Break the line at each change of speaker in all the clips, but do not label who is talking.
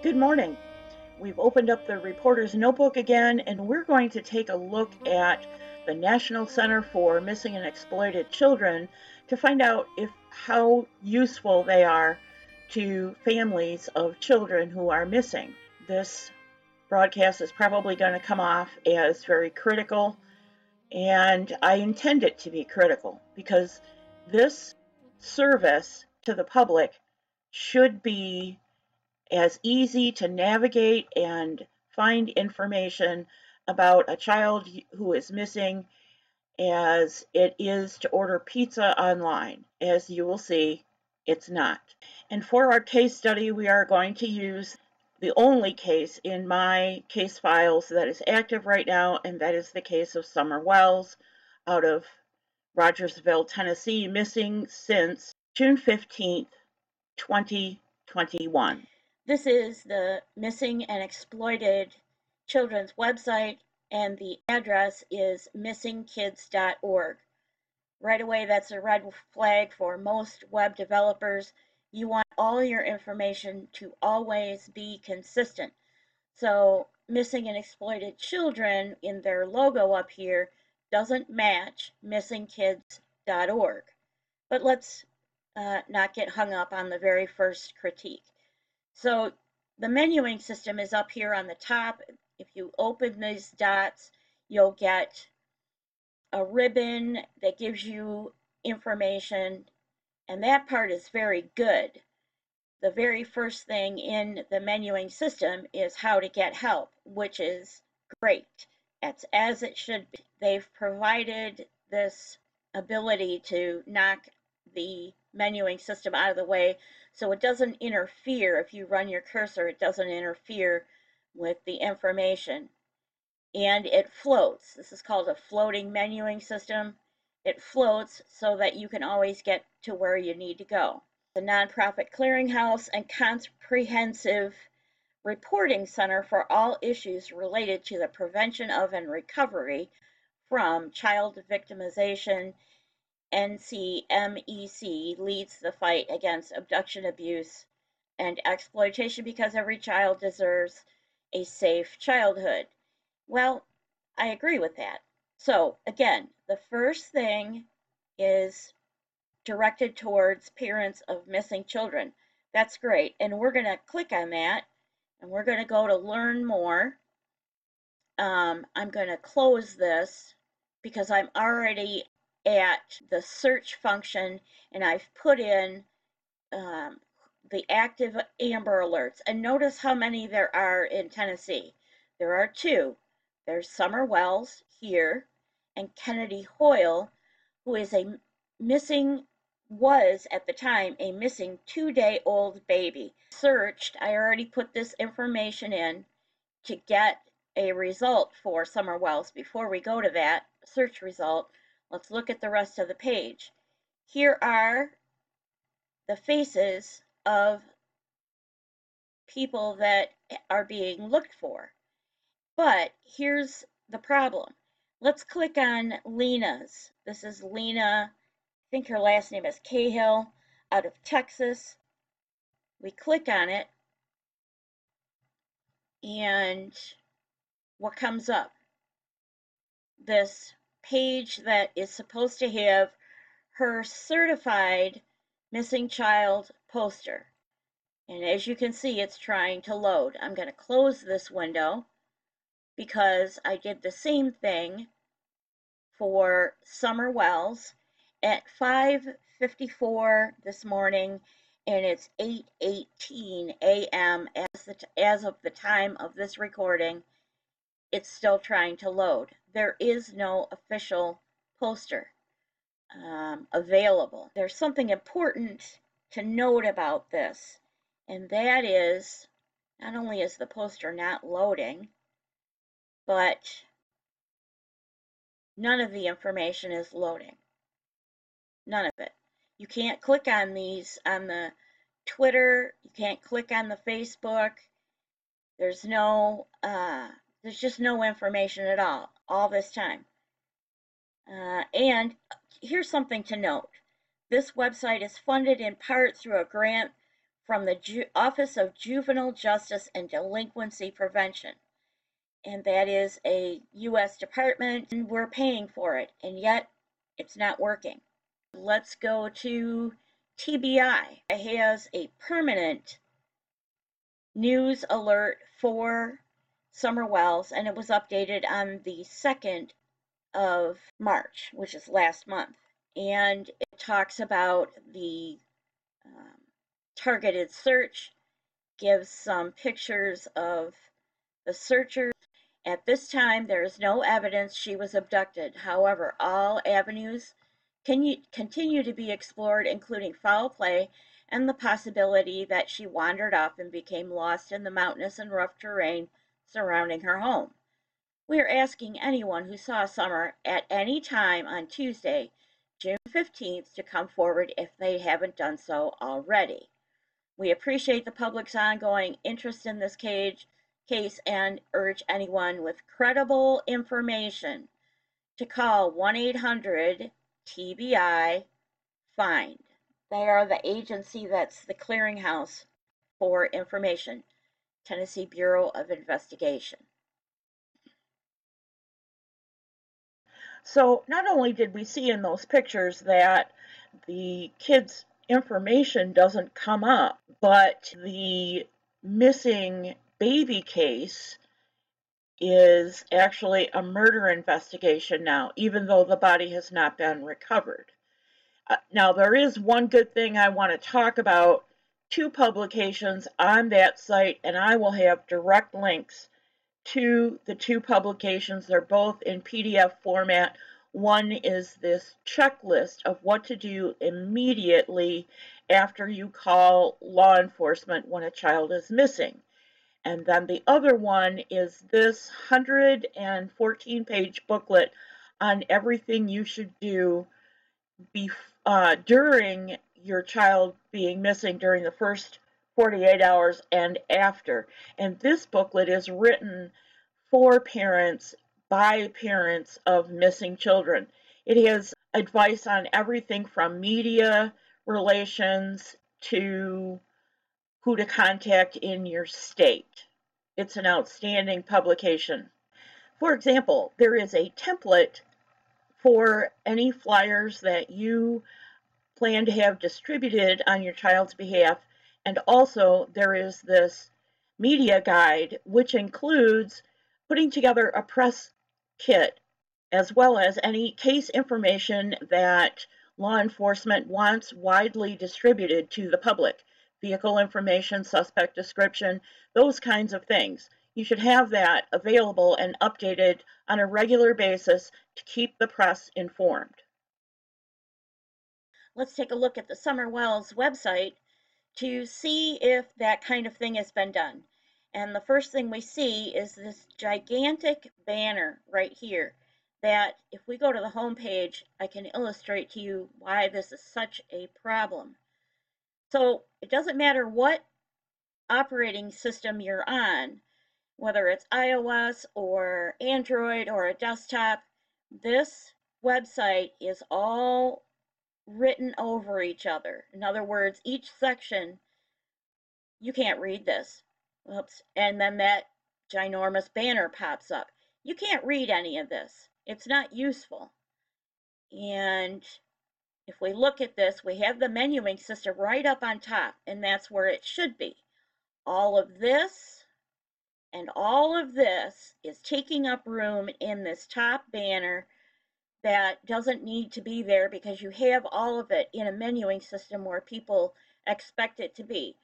Good morning. We've opened up the reporter's notebook again, and we're going to take a look at the National Center for Missing and Exploited Children to find out how useful they are to families of children who are missing. This broadcast is probably going to come off as very critical, and I intend it to be critical because this service to the public should be as easy to navigate and find information about a child who is missing as it is to order pizza online. As you will see, it's not. And for our case study, we are going to use the only case in my case files that is active right now, and that is the case of Summer Wells out of Rogersville, Tennessee, missing since June 15th, 2021.
This is the Missing and Exploited Children's website, and the address is missingkids.org. Right away, that's a red flag for most web developers. You want all your information to always be consistent. So Missing and Exploited Children in their logo up here doesn't match missingkids.org. But let's not get hung up on the very first critique. So the menuing system is up here on the top. If you open these dots, you'll get a ribbon that gives you information, and that part is very good. The very first thing in the menuing system is how to get help, which is great. That's as it should be. They've provided this ability to knock the menuing system out of the way so it doesn't interfere. If you run your cursor, it doesn't interfere with the information. And it floats. This is called a floating menuing system. It floats so that you can always get to where you need to go. The nonprofit clearinghouse and comprehensive reporting center for all issues related to the prevention of and recovery from child victimization. NCMEC leads the fight against abduction, abuse, and exploitation because every child deserves a safe childhood. Well, I agree with that. So again, the first thing is directed towards parents of missing children. That's great. And we're going to click on that, and we're going to go to learn more. I'm going to close this because I'm already at the search function, and I've put in the active Amber Alerts. And notice how many there are in Tennessee. There are two. There's Summer Wells here, and Kennedy Hoyle, who is was at the time a missing 2-day-old baby. Searched, I already put this information in to get a result for Summer Wells. Before we go to that search result, let's look at the rest of the page. Here are the faces of people that are being looked for. But here's the problem. Let's click on Lena's. This is Lena, I think her last name is Cahill, out of Texas. We click on it, and what comes up? This page that is supposed to have her certified missing child poster. And as you can see, it's trying to load. I'm going to close this window because I did the same thing for Summer Wells at 5:54 this morning, and it's 8:18 a.m. as of the time of this recording. It's still trying to load. There is no official poster available. There's something important to note about this, and that is not only is the poster not loading, but none of the information is loading. None of it. You can't click on these on the Twitter. You can't click on the Facebook. There's just no information at all this time. And here's something to note. This website is funded in part through a grant from the Office of Juvenile Justice and Delinquency Prevention. And that is a U.S. department, and we're paying for it, and yet it's not working. Let's go to TBI. It has a permanent news alert for Summer Wells, and it was updated on the 2nd of March, which is last month. And it talks about the targeted search, gives some pictures of the searcher. At this time, there is no evidence she was abducted. However, all avenues continue to be explored, including foul play and the possibility that she wandered off and became lost in the mountainous and rough terrain surrounding her home. We are asking anyone who saw Summer at any time on Tuesday, June 15th, to come forward if they haven't done so already. We appreciate the public's ongoing interest in this case and urge anyone with credible information to call 1-800-TBI-FIND. They are the agency that's the clearinghouse for information, Tennessee Bureau of Investigation.
So not only did we see in those pictures that the kids' information doesn't come up, but the missing baby case is actually a murder investigation now, even though the body has not been recovered. Now, there is one good thing I want to talk about. 2 publications on that site, and I will have direct links to the 2 publications. They're both in PDF format. One is this checklist of what to do immediately after you call law enforcement when a child is missing. And then the other one is this 114-page booklet on everything you should do during your child being missing during the first 48 hours and after. And this booklet is written for parents by parents of missing children. It has advice on everything from media relations to who to contact in your state. It's an outstanding publication. For example, there is a template for any flyers that you plan to have distributed on your child's behalf, and also there is this media guide which includes putting together a press kit as well as any case information that law enforcement wants widely distributed to the public. Vehicle information, suspect description, those kinds of things. You should have that available and updated on a regular basis to keep the press informed.
Let's take a look at the Summer Wells website to see if that kind of thing has been done. And the first thing we see is this gigantic banner right here that if we go to the home page, I can illustrate to you why this is such a problem. So it doesn't matter what operating system you're on, whether it's iOS or Android or a desktop, this website is all written over each other. In other words, each section, you can't read this. Oops. And then that ginormous banner pops up. You can't read any of this. It's not useful. And if we look at this, we have the menuing system right up on top, and that's where it should be. All of this and all of this is taking up room in this top banner that doesn't need to be there because you have all of it in a menuing system where people expect it to be.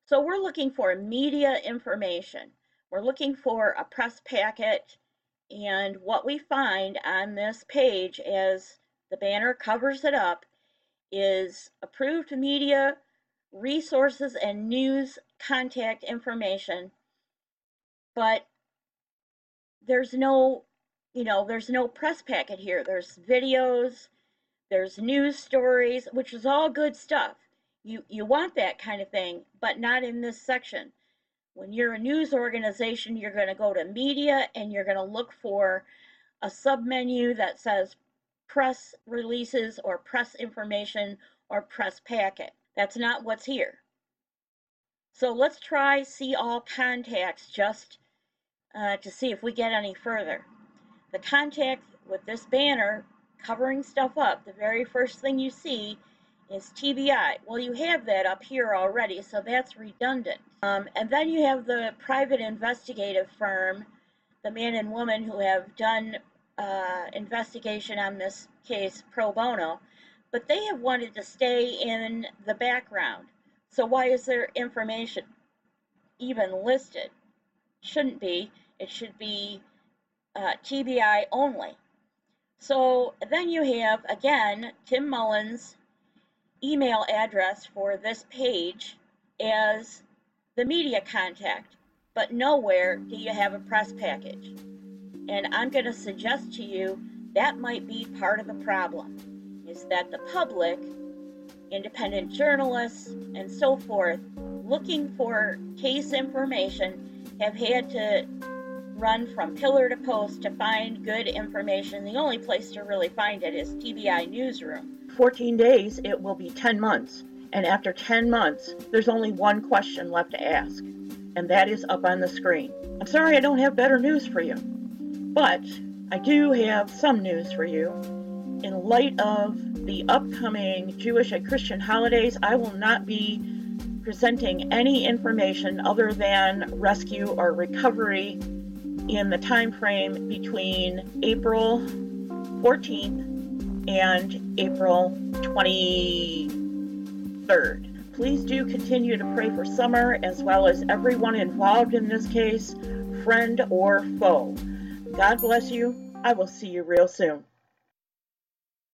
So we're looking for media information. We're looking for a press packet, and what we find on this page as the banner covers it up is approved media, resources, and news contact information, but there's no press packet here. There's videos, there's news stories, which is all good stuff. You want that kind of thing, but not in this section. When you're a news organization, you're going to go to media and you're going to look for a submenu that says press releases or press information or press packet. That's not what's here. So let's try see all contacts just to see if we get any further. The contact with this banner covering stuff up, the very first thing you see is TBI. Well, you have that up here already, so that's redundant. And then you have the private investigative firm, the man and woman who have done investigation on this case pro bono, but they have wanted to stay in the background. So why is their information even listed? Shouldn't be. It should be TBI only. So then you have, again, Tim Mullen's email address for this page as the media contact, but nowhere do you have a press package. And I'm going to suggest to you that might be part of the problem, is that the public, independent journalists, and so forth, looking for case information, have had to run from pillar to post to find good information. The only place to really find it is TBI Newsroom.
14 days, it will be 10 months. And after 10 months, there's only one question left to ask. And that is up on the screen. I'm sorry I don't have better news for you. But I do have some news for you. In light of the upcoming Jewish and Christian holidays, I will not be presenting any information other than rescue or recovery in the time frame between April 14th and April 23rd. Please do continue to pray for Summer as well as everyone involved in this case, friend or foe. God bless you. I will see you real soon.